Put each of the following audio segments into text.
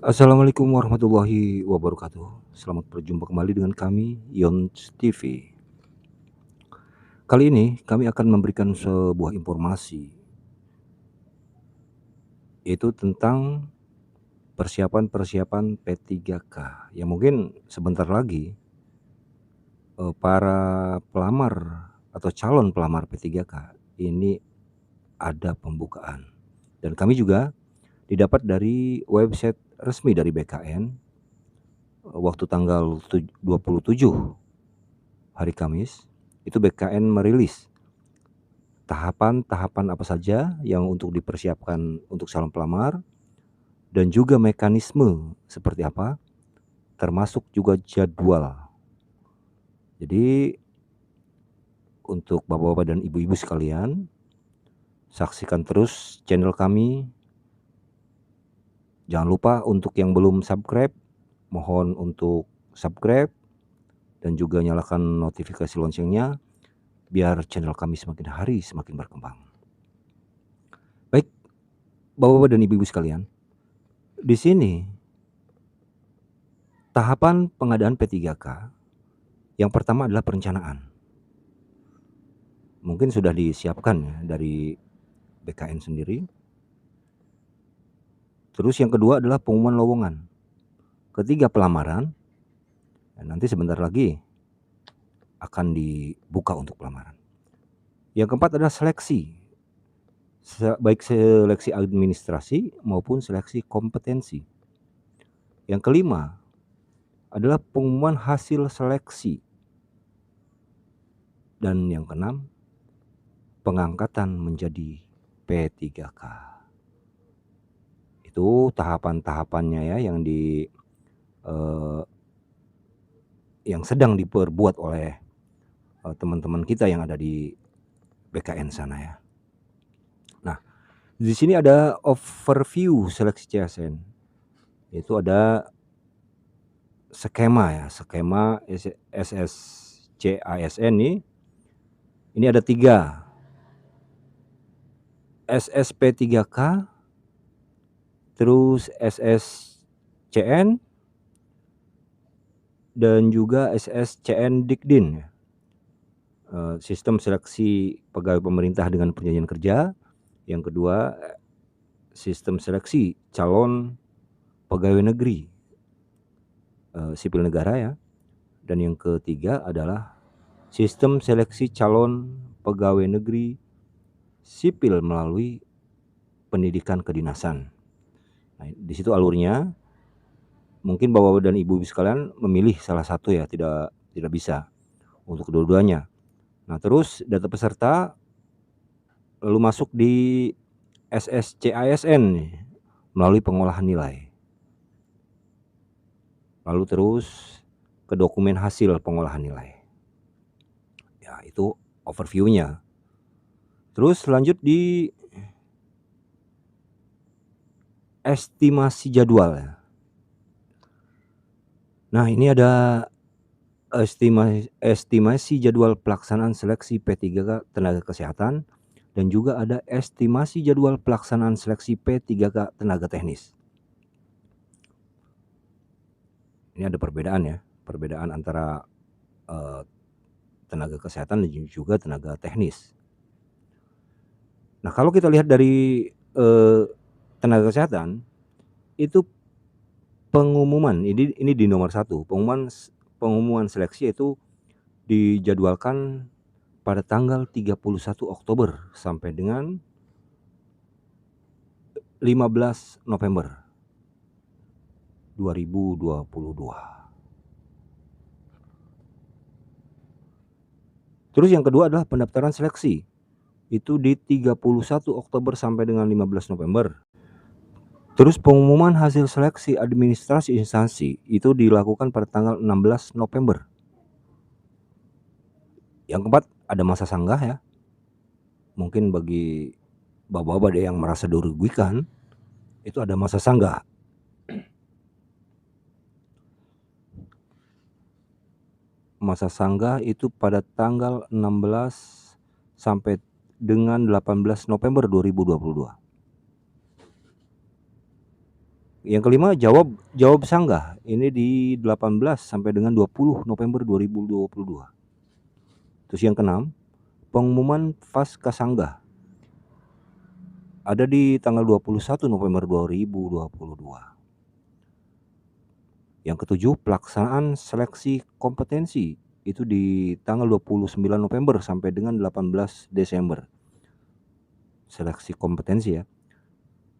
Assalamualaikum warahmatullahi wabarakatuh. Selamat berjumpa kembali dengan kami, Yons TV. Kali ini kami akan memberikan sebuah informasi, yaitu tentang persiapan-persiapan P3K yang mungkin sebentar lagi para pelamar atau calon pelamar P3K ini ada pembukaan. Dan kami juga didapat dari website resmi dari BKN waktu tanggal 27 hari Kamis, itu BKN merilis tahapan-tahapan apa saja yang untuk dipersiapkan untuk calon pelamar dan juga mekanisme seperti apa, termasuk juga jadwal. Jadi untuk bapak-bapak dan ibu-ibu sekalian, saksikan terus channel kami. Jangan lupa untuk yang belum subscribe, mohon untuk subscribe dan juga nyalakan notifikasi loncengnya biar channel kami semakin hari semakin berkembang. Baik, bapak-bapak dan ibu-ibu sekalian, di sini tahapan pengadaan P3K yang pertama adalah perencanaan. Mungkin sudah disiapkan ya dari BKN sendiri. Terus yang kedua adalah pengumuman lowongan. Ketiga pelamaran, dan nanti sebentar lagi akan dibuka untuk pelamaran. Yang keempat adalah seleksi, baik seleksi administrasi maupun seleksi kompetensi. Yang kelima adalah pengumuman hasil seleksi. Dan yang keenam, pengangkatan menjadi P3K. Itu tahapan-tahapannya ya yang sedang diperbuat oleh teman-teman kita yang ada di BKN sana ya. Nah, di sini ada overview seleksi CSN. Itu ada skema ya, skema SSCASN ini ada 3. SSP3K, terus SSCN dan juga SSCN Dikdin ya. Sistem seleksi pegawai pemerintah dengan perjanjian kerja. Yang kedua, sistem seleksi calon pegawai negeri sipil negara ya. Dan yang ketiga adalah sistem seleksi calon pegawai negeri sipil melalui pendidikan kedinasan. Nah, di situ alurnya. Mungkin bapak-bapak dan ibu-ibu sekalian memilih salah satu ya, tidak bisa untuk kedua-duanya. Nah, terus data peserta lalu masuk di SSCASN melalui pengolahan nilai. Lalu terus ke dokumen hasil pengolahan nilai. Ya, itu overview-nya. Terus lanjut di estimasi jadwal ya. Nah, ini ada estimasi jadwal pelaksanaan seleksi P3K tenaga kesehatan dan juga ada estimasi jadwal pelaksanaan seleksi P3K tenaga teknis. Ini ada perbedaan ya, perbedaan antara tenaga kesehatan dan juga tenaga teknis. Nah, kalau kita lihat dari tenaga kesehatan itu pengumuman ini di nomor 1, pengumuman seleksi itu dijadwalkan pada tanggal 31 Oktober sampai dengan 15 November 2022. Terus yang kedua adalah pendaftaran seleksi. Itu di 31 Oktober sampai dengan 15 November. Terus pengumuman hasil seleksi administrasi instansi itu dilakukan pada tanggal 16 November. Yang keempat ada masa sanggah ya. Mungkin bagi bapak-bapak yang merasa dirugikan, itu ada masa sanggah. Masa sanggah itu pada tanggal 16 sampai dengan 18 November 2022. Yang kelima, jawab sanggah. Ini di 18 sampai dengan 20 November 2022. Terus yang keenam, pengumuman pasca sanggah. Ada di tanggal 21 November 2022. Yang ketujuh, pelaksanaan seleksi kompetensi. Itu di tanggal 29 November sampai dengan 18 Desember. Seleksi kompetensi ya.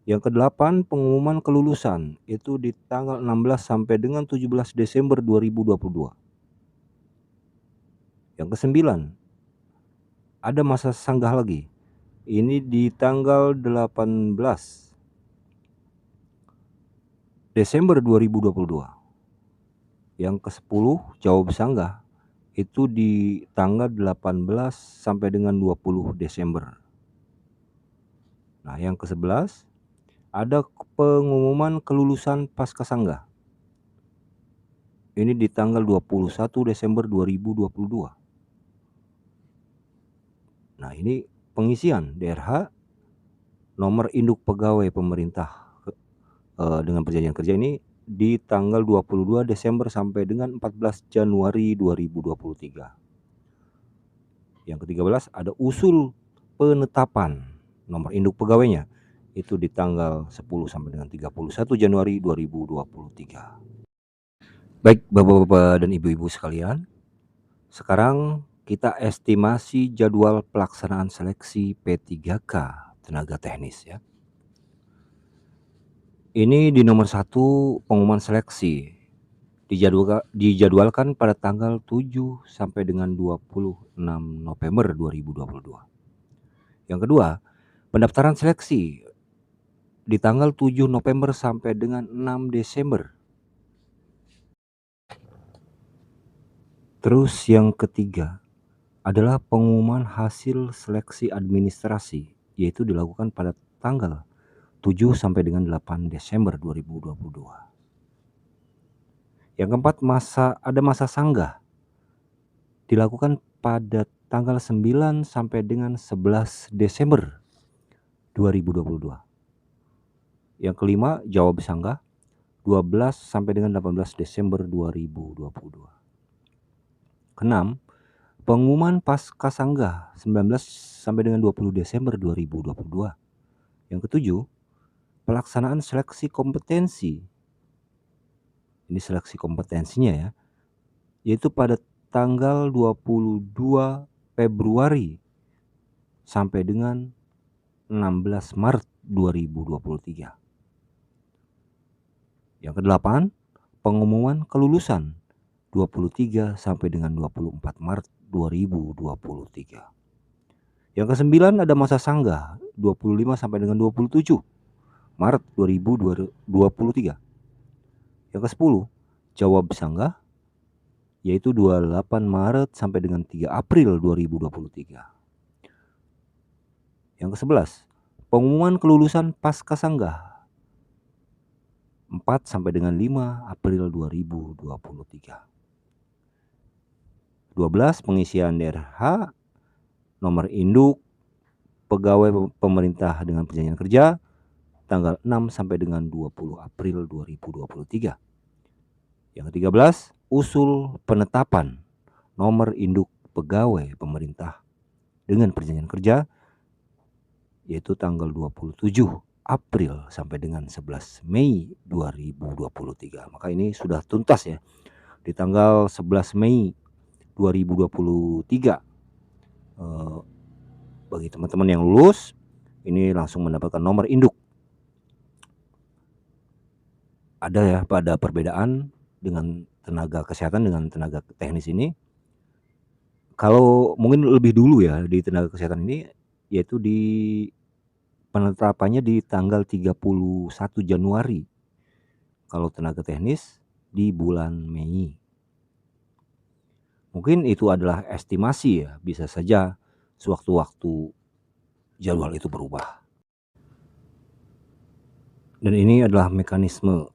Yang kedelapan, pengumuman kelulusan. Itu di tanggal 16 sampai dengan 17 Desember 2022. Yang kesembilan, ada masa sanggah lagi. Ini di tanggal 18 Desember 2022. Yang ke-10, jawab sanggah. Itu di tanggal 18 sampai dengan 20 Desember. Nah, yang ke-11, ada pengumuman kelulusan pasca sanggah. Ini di tanggal 21 Desember 2022. Nah, ini pengisian DRH, nomor induk pegawai pemerintah dengan perjanjian kerja ini di tanggal 22 Desember sampai dengan 14 Januari 2023. Yang ke-13, ada usul penetapan nomor induk pegawainya. Itu di tanggal 10 sampai dengan 31 Januari 2023. Baik Bapak-bapak dan Ibu-ibu sekalian, sekarang kita estimasi jadwal pelaksanaan seleksi P3K tenaga teknis ya. Ini di nomor 1, pengumuman seleksi dijadwalkan pada tanggal 7 sampai dengan 26 November 2022. Yang kedua, pendaftaran seleksi di tanggal 7 November sampai dengan 6 Desember. Terus yang ketiga adalah pengumuman hasil seleksi administrasi, yaitu dilakukan pada tanggal 7 sampai dengan 8 Desember 2022. Yang keempat, ada masa sanggah, dilakukan pada tanggal 9 sampai dengan 11 Desember 2022. Yang kelima, jawab sanggah 12 sampai dengan 18 Desember 2022. Keenam, pengumuman pasca sanggah 19 sampai dengan 20 Desember 2022. Yang ketujuh, pelaksanaan seleksi kompetensi. Ini seleksi kompetensinya ya, yaitu pada tanggal 22 Februari sampai dengan 16 Maret 2023. Yang kedelapan, pengumuman kelulusan 23 sampai dengan 24 Maret 2023. Yang kesembilan, ada masa sanggah 25 sampai dengan 27 Maret 2023. Yang ke-10, jawab sanggah yaitu 28 Maret sampai dengan 3 April 2023. Yang ke-11, pengumuman kelulusan pasca sanggah 4 sampai dengan 5 April 2023. 12, pengisian DRH, nomor induk pegawai pemerintah dengan perjanjian kerja tanggal 6 sampai dengan 20 April 2023. Yang ke-13, usul penetapan nomor induk pegawai pemerintah dengan perjanjian kerja yaitu tanggal 27 April sampai dengan 11 Mei 2023. Maka ini sudah tuntas ya. Di tanggal 11 Mei 2023 bagi teman-teman yang lulus ini langsung mendapatkan nomor induk. Ada ya pada perbedaan dengan tenaga kesehatan dengan tenaga teknis ini. Kalau mungkin lebih dulu ya di tenaga kesehatan ini yaitu di penetapannya di tanggal 31 Januari. Kalau tenaga teknis di bulan Mei. Mungkin itu adalah estimasi ya, bisa saja sewaktu-waktu jadwal itu berubah. Dan ini adalah mekanisme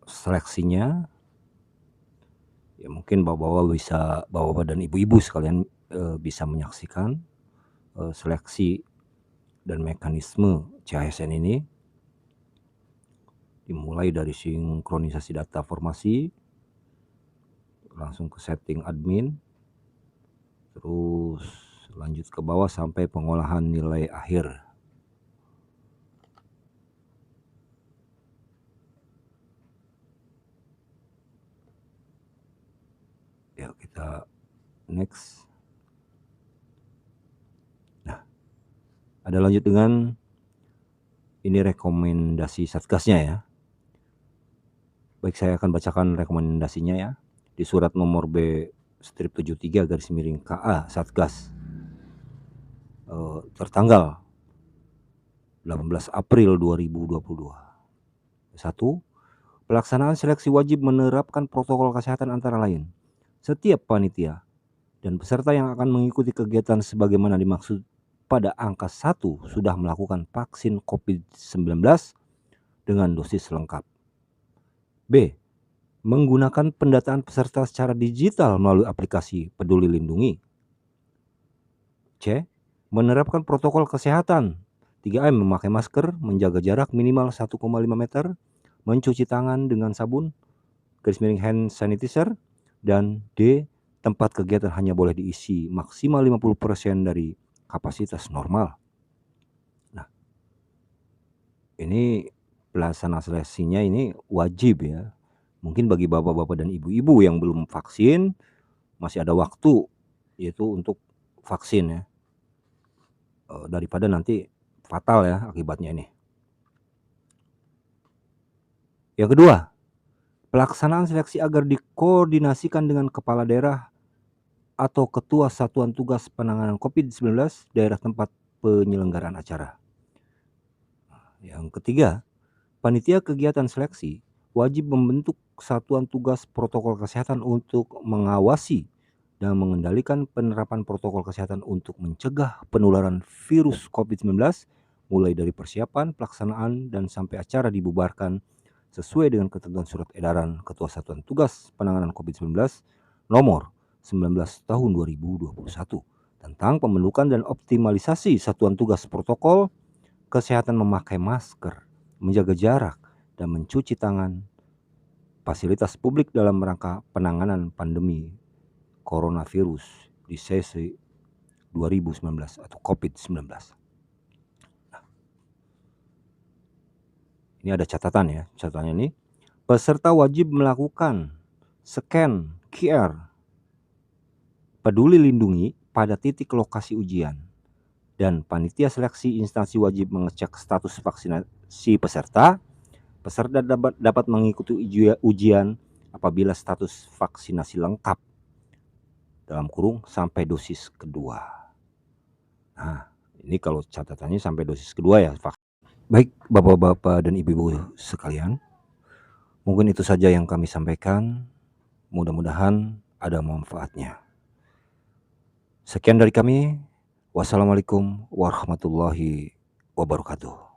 seleksinya. Ya mungkin bapak-bapak dan ibu-ibu sekalian bisa menyaksikan seleksi dan mekanisme CASN ini. Dimulai dari sinkronisasi data formasi, langsung ke setting admin, terus lanjut ke bawah sampai pengolahan nilai akhir. Ya, kita next. Nah, ada lanjut dengan ini rekomendasi Satgasnya ya. Baik, saya akan bacakan rekomendasinya ya. Di surat nomor B-73/KA Satgas tertanggal 18 April 2022. 1. Pelaksanaan seleksi wajib menerapkan protokol kesehatan antara lain. Setiap panitia dan peserta yang akan mengikuti kegiatan sebagaimana dimaksud pada angka 1 sudah melakukan vaksin COVID-19 dengan dosis lengkap. B. Menggunakan pendataan peserta secara digital melalui aplikasi Peduli Lindungi. C. Menerapkan protokol kesehatan 3M, memakai masker, menjaga jarak minimal 1,5 meter, mencuci tangan dengan sabun, _hand sanitizer, dan D. Tempat kegiatan hanya boleh diisi maksimal 50% dari kapasitas normal. Nah, ini pelaksanaan seleksinya ini wajib ya. Mungkin bagi bapak-bapak dan ibu-ibu yang belum vaksin, masih ada waktu yaitu untuk vaksin ya. Daripada nanti fatal ya akibatnya ini. Yang kedua, pelaksanaan seleksi agar dikoordinasikan dengan kepala daerah atau ketua satuan tugas penanganan COVID-19 daerah tempat penyelenggaraan acara. Yang ketiga, panitia kegiatan seleksi wajib membentuk satuan tugas protokol kesehatan untuk mengawasi dan mengendalikan penerapan protokol kesehatan untuk mencegah penularan virus COVID-19 mulai dari persiapan, pelaksanaan, dan sampai acara dibubarkan sesuai dengan ketentuan surat edaran Ketua Satuan Tugas Penanganan COVID-19 nomor 19 tahun 2021 tentang pembentukan dan optimalisasi satuan tugas protokol kesehatan memakai masker, menjaga jarak, dan mencuci tangan fasilitas publik dalam rangka penanganan pandemi coronavirus disease 2019 atau COVID-19. Nah, ini ada catatan ya, catatannya ini. Peserta wajib melakukan scan QR Peduli Lindungi pada titik lokasi ujian. Dan panitia seleksi instansi wajib mengecek status vaksinasi peserta. Peserta dapat mengikuti ujian apabila status vaksinasi lengkap dalam kurung sampai dosis kedua. Nah, ini kalau catatannya sampai dosis kedua ya. Baik, bapak-bapak dan ibu-ibu sekalian, mungkin itu saja yang kami sampaikan. Mudah-mudahan ada manfaatnya. Sekian dari kami. Wassalamualaikum warahmatullahi wabarakatuh.